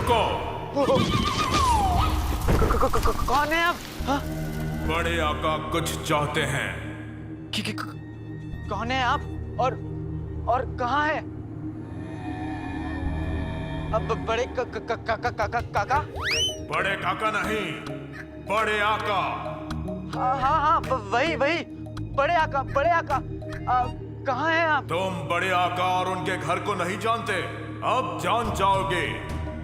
रुको। कौन है आप? हाँ? बड़े आका कुछ चाहते हैं। कौन है आप और कहाँ है? अब बड़े काका? बड़े काका नहीं, बड़े आका। हाँ, वही बड़े आका। कहाँ है आप? तुम बड़े आका और उनके घर को नहीं जानते, अब जान जाओगे।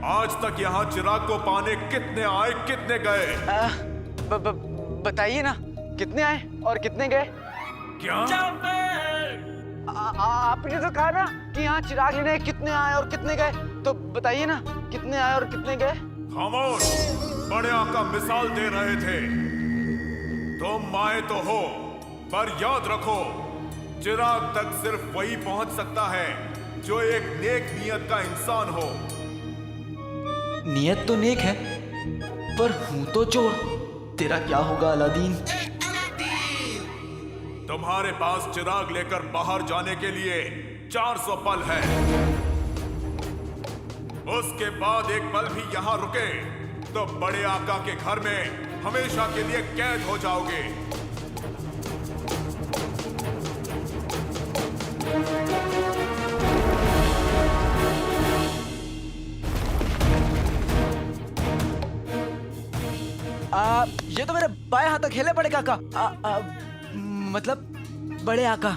आज तक यहाँ चिराग को पाने कितने आए, कितने गए? बताइए ना, कितने आए और कितने गए? क्या? आपने तो कहा ना कि यहाँ चिराग लेने कितने आए और कितने गए, तो बताइए ना कितने आए और कितने गए? खामोश! बड़े आका मिसाल दे रहे थे। तुम आए तो हो, पर याद रखो, चिराग तक सिर्फ वही पहुंच सकता है जो एक नेक नियत का इंसान हो। नियत तो नेक है, पर हूं तो चोर। तेरा क्या होगा अलादीन? तुम्हारे पास चिराग लेकर बाहर जाने के लिए 400 पल है। उसके बाद एक पल भी यहाँ रुके तो बड़े आका के घर में हमेशा के लिए कैद हो जाओगे। ये तो मेरे बाएं हाथ तक खेले बड़े काका। मतलब बड़े आका।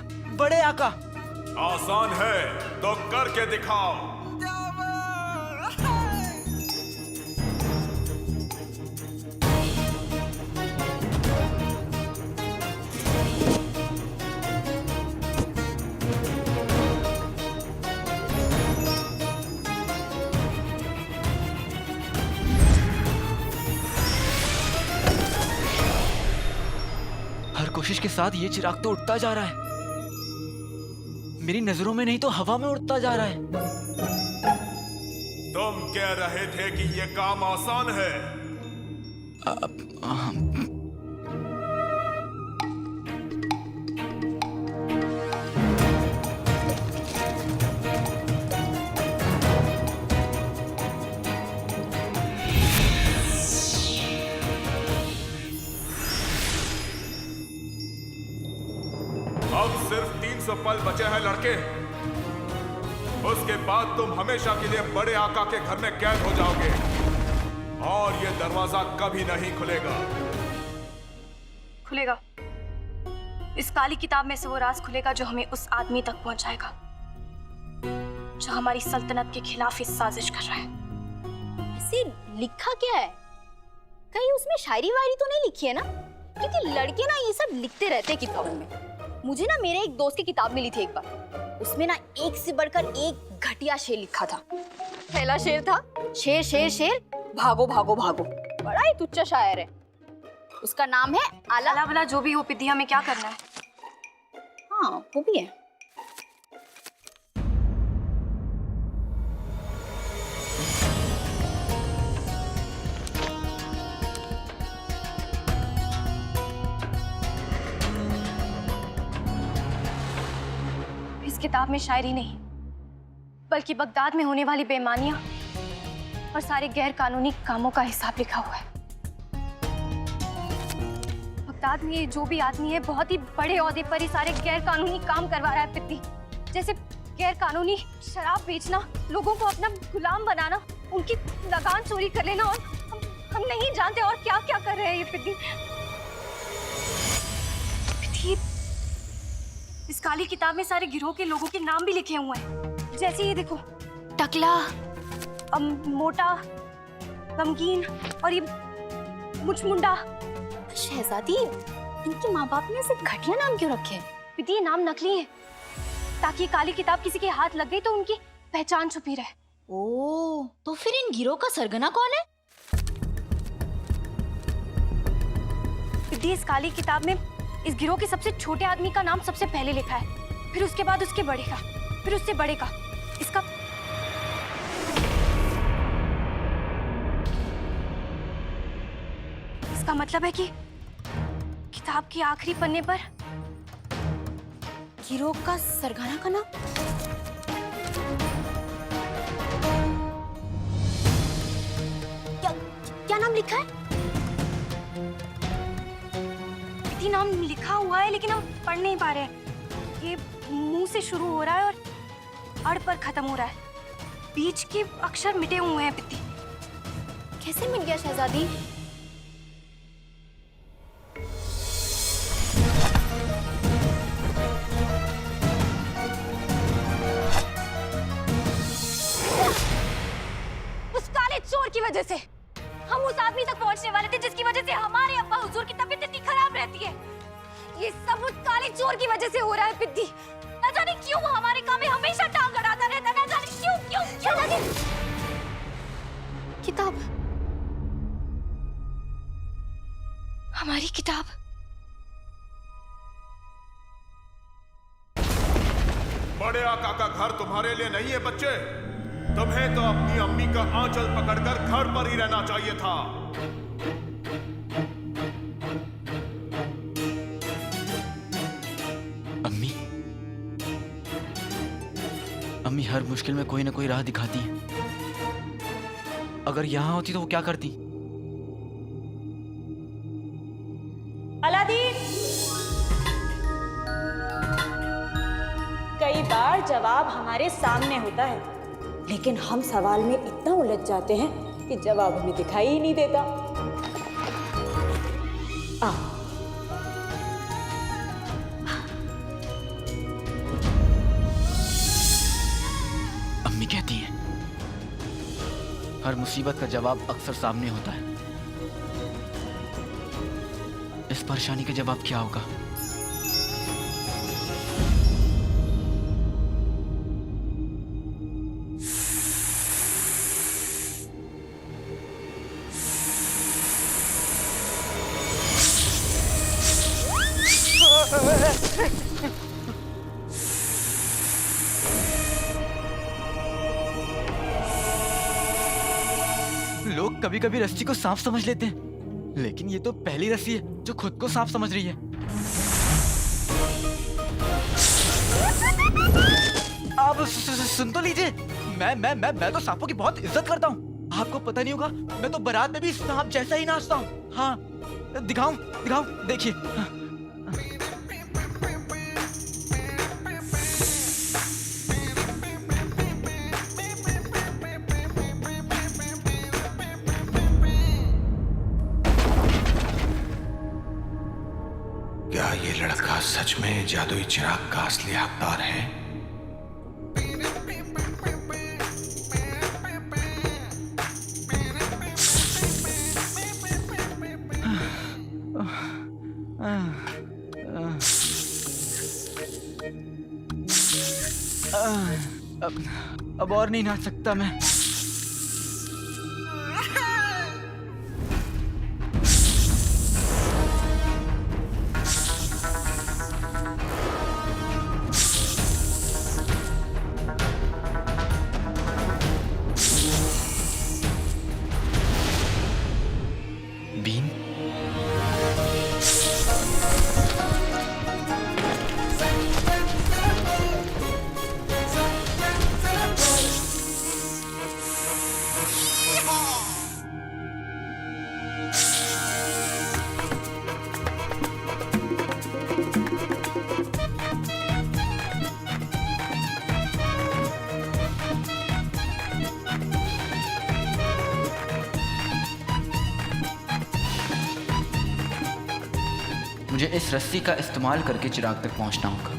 आसान है तो करके दिखाओ। हर कोशिश के साथ ये चिराग तो उठता जा रहा है। मेरी नजरों में नहीं तो हवा में उड़ता जा रहा है। तुम कह रहे थे कि ये काम आसान है। अब सिर्फ 300 पल बचे हैं लड़के। उसके बाद तुम हमेशा के लिए बड़े आका के घर में कैद हो जाओगे और ये दरवाजा कभी नहीं खुलेगा। खुलेगा। इस काली किताब में से वो राज खुलेगा जो हमें उस आदमी तक पहुंचाएगा जो हमारी सल्तनत के खिलाफ इस साजिश कर रहा है। ऐसे लिखा क्या है? कहीं उसमें शायरी वायरी तो नहीं लिखी है ना? क्योंकि लड़के ना ये सब लिखते रहते हैं किताबों में। मुझे ना मेरे एक दोस्त की किताब मिली थी एक बार, उसमें ना एक से बढ़कर एक घटिया शेर लिखा था। पहला शेर था, शेर शेर शेर भागो भागो भागो। बड़ा ही तुच्चा शायर है। उसका नाम है आला। आला वाला जो भी हो, पिद्दी हमें क्या करना है? हाँ वो भी है। किताब में शायरी नहीं बल्कि बगदाद में होने वाली बेईमानियां और सारे गैर कानूनी कामों का हिसाब लिखा हुआ है। बगदाद में जो भी आदमी है बहुत ही बड़े ओहदे पर ही सारे गैर कानूनी काम करवा रहा है पित्ती। जैसे गैर कानूनी शराब बेचना, लोगों को अपना गुलाम बनाना, उनकी लगान चोरी कर लेना और हम नहीं जानते और क्या क्या कर रहे हैं ये पित्ती। इस काली किताब में सारे गिरोह के लोगों के नाम भी लिखे हुए हैं। जैसे ये देखो, टकला, मोटा, गमगीन और ये मुचमुंडा। शहजादी, इनके माँ बाप ने ऐसे घटिया नाम क्यों रखे हैं? पिती ये नाम नकली है ताकि काली किताब किसी के हाथ लग गई तो उनकी पहचान छुपी रहे। ओह, तो फिर इन गिरोह का सरगना कौन है? पिती इस काली किताब में इस गिरोह के सबसे छोटे आदमी का नाम सबसे पहले लिखा है, फिर उसके बाद उसके बड़े का, फिर उससे बड़े का। इसका मतलब है कि किताब के आखिरी पन्ने पर गिरोह का सरगना का नाम। नाम लिखा है? पिति नाम लिखा हुआ है लेकिन हम पढ़ नहीं पा रहे हैं। ये मुंह से शुरू हो रहा है और अड़ पर खत्म हो रहा है। बीच के अक्षर मिटे हुए हैं पिति। कैसे मिट गया शहजादी? उस काले चोर की वजह से हम उस आदमी तक पहुंचने वाले थे जिसकी वजह से हमारे अब्बा हुजूर की तबीयत इतनी खराब रहती है। ये सब उस काले चोर की वजह से हो रहा है पिद्दी। न जाने क्यों वो हमारे काम में हमेशा टांग अड़ाता रहता है। न जाने क्यों क्यों क्यों। किताब, हमारी किताब। बड़े आका का घर तुम्हारे लिए नहीं है बच्चे। तुम्हें तो अपनी अम्मी का आंचल पकड़कर घर पर ही रहना चाहिए था। अम्मी, अम्मी हर मुश्किल में कोई ना कोई राह दिखाती है। अगर यहाँ होती तो वो क्या करती? अलादीन, कई बार जवाब हमारे सामने होता है लेकिन हम सवाल में इतना उलझ जाते हैं कि जवाब हमें दिखाई ही नहीं देता। अम्मी कहती हैं हर मुसीबत का जवाब अक्सर सामने होता है। इस परेशानी का जवाब क्या होगा? लोग कभी कभी रस्सी को सांप समझ लेते हैं, लेकिन ये तो पहली रस्सी है जो खुद को सांप समझ रही है। आप सुन तो लीजिए, मैं तो सांपों की बहुत इज्जत करता हूँ। आपको पता नहीं होगा, मैं तो बारात में भी सांप जैसा ही नाचता हूँ। हाँ, दिखाऊं देखिए। हाँ। क्या ये लड़का सच में जादुई चिराग का असली हकदार है? अब और नहीं नाच सकता मैं। बीन, मुझे इस रस्सी का इस्तेमाल करके चिराग तक पहुंचना होगा।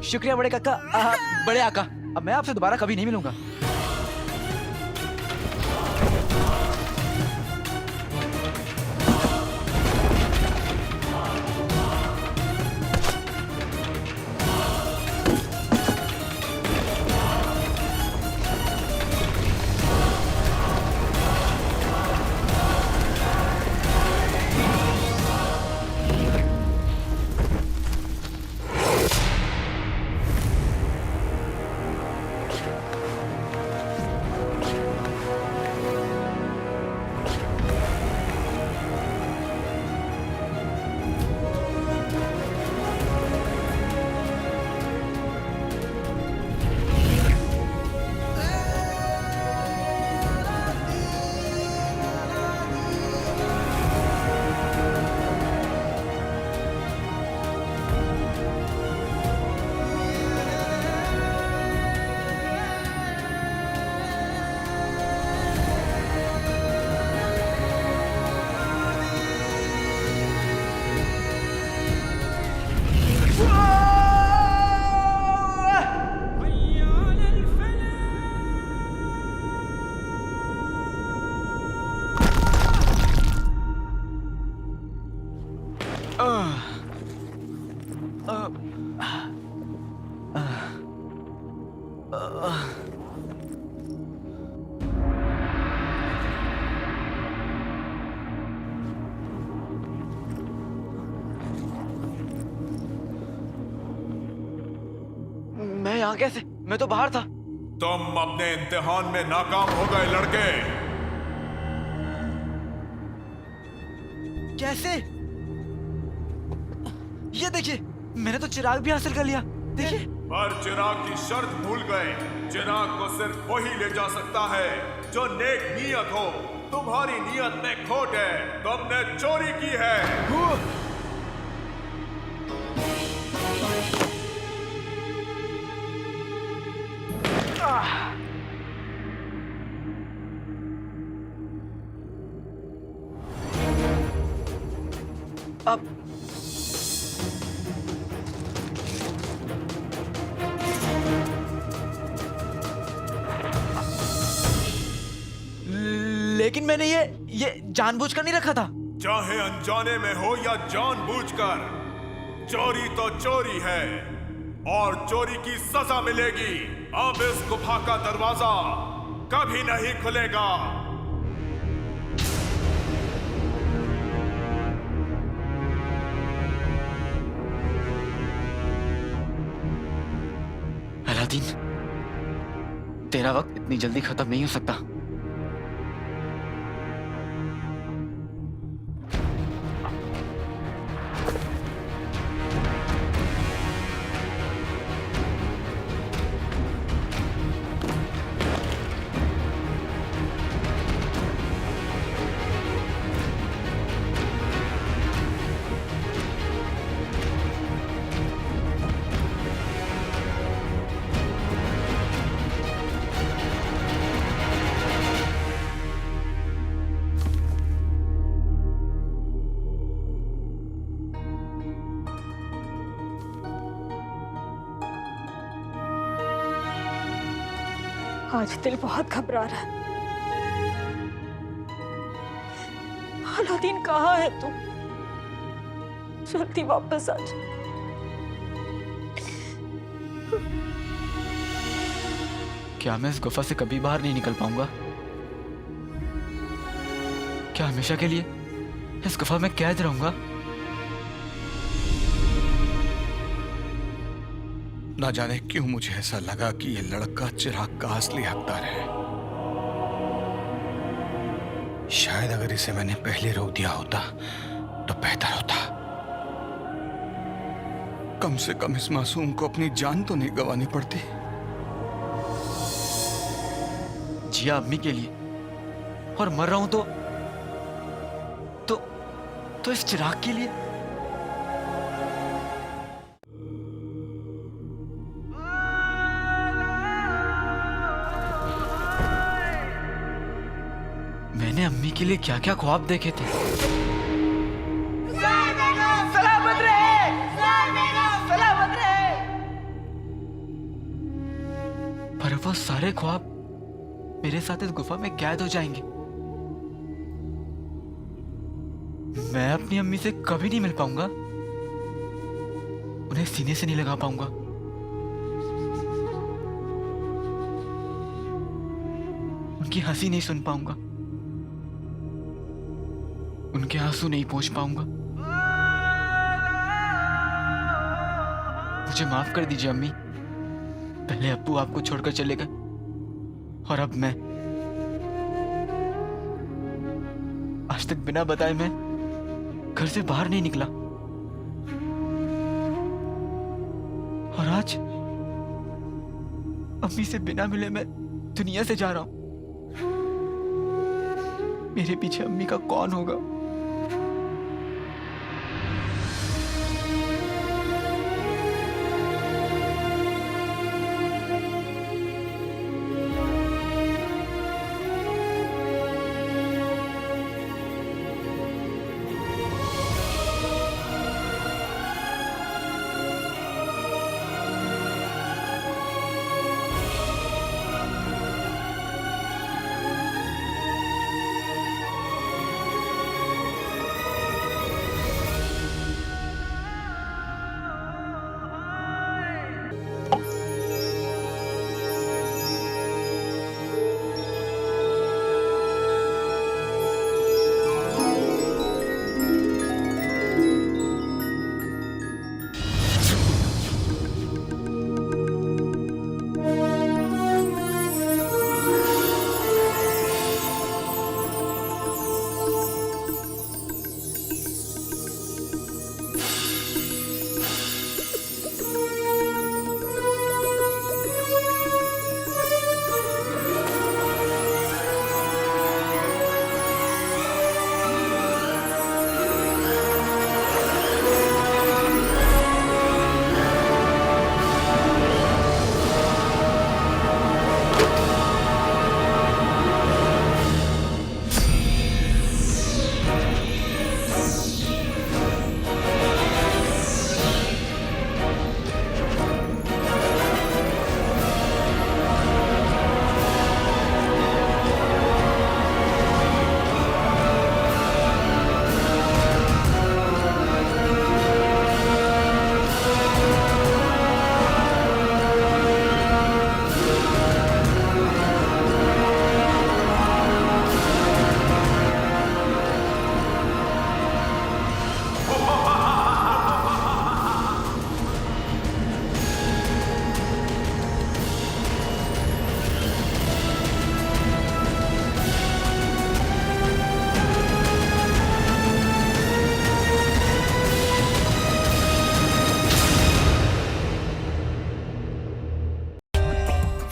शुक्रिया बड़े काका, बड़े आका। अब मैं आपसे दोबारा कभी नहीं मिलूंगा। मैं यहाँ कैसे? मैं तो बाहर था। तुम अपने इम्तिहान में नाकाम हो गए लड़के। कैसे? ये देखिए, मैंने तो चिराग भी हासिल कर लिया। देखिए। पर चिराग की शर्त भूल गए। चिराग को सिर्फ वही ले जा सकता है जो नेक नियत हो। तुम्हारी नियत में खोट है, तुमने चोरी की है। अब लेकिन मैंने ये जानबूझकर नहीं रखा था। चाहे अनजाने में हो या जानबूझकर, चोरी तो चोरी है और चोरी की सजा मिलेगी। अब इस गुफा का दरवाजा कभी नहीं खुलेगा। अलादीन, तेरा वक्त इतनी जल्दी खत्म नहीं हो सकता। आज दिल बहुत घबरा रहा है। अलादीन कहाँ है तू? जल्दी वापस आ जा। क्या मैं इस गुफा से कभी बाहर नहीं निकल पाऊंगा? क्या हमेशा के लिए इस गुफा में कैद रहूंगा? ना जाने क्यों मुझे ऐसा लगा कि ये लड़का चिराग का असली हकदार है। शायद अगर इसे मैंने पहले रोक दिया होता तो बेहतर होता। कम से कम इस मासूम को अपनी जान तो नहीं गंवानी पड़ती। जिया अम्मी के लिए और मर रहा हूं तो इस चिराग के लिए। मैंने अम्मी के लिए क्या क्या ख्वाब देखे थे। सलामत रहे, सलामत रहे। वो सारे ख्वाब मेरे साथ इस गुफा में कैद हो जाएंगे। मैं अपनी अम्मी से कभी नहीं मिल पाऊंगा, उन्हें सीने से नहीं लगा पाऊंगा। उनकी हंसी नहीं सुन पाऊंगा, उनके आंसू नहीं पहुंच पाऊंगा। मुझे माफ कर दीजिए अम्मी। पहले अब्बू आपको छोड़कर चले गए और अब मैं। आज तक बिना बताए मैं घर से बाहर नहीं निकला और आज अम्मी से बिना मिले मैं दुनिया से जा रहा हूं। मेरे पीछे अम्मी का कौन होगा?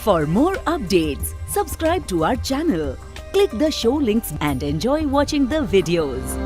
For more updates, subscribe to our channel, click the show links and enjoy watching the videos.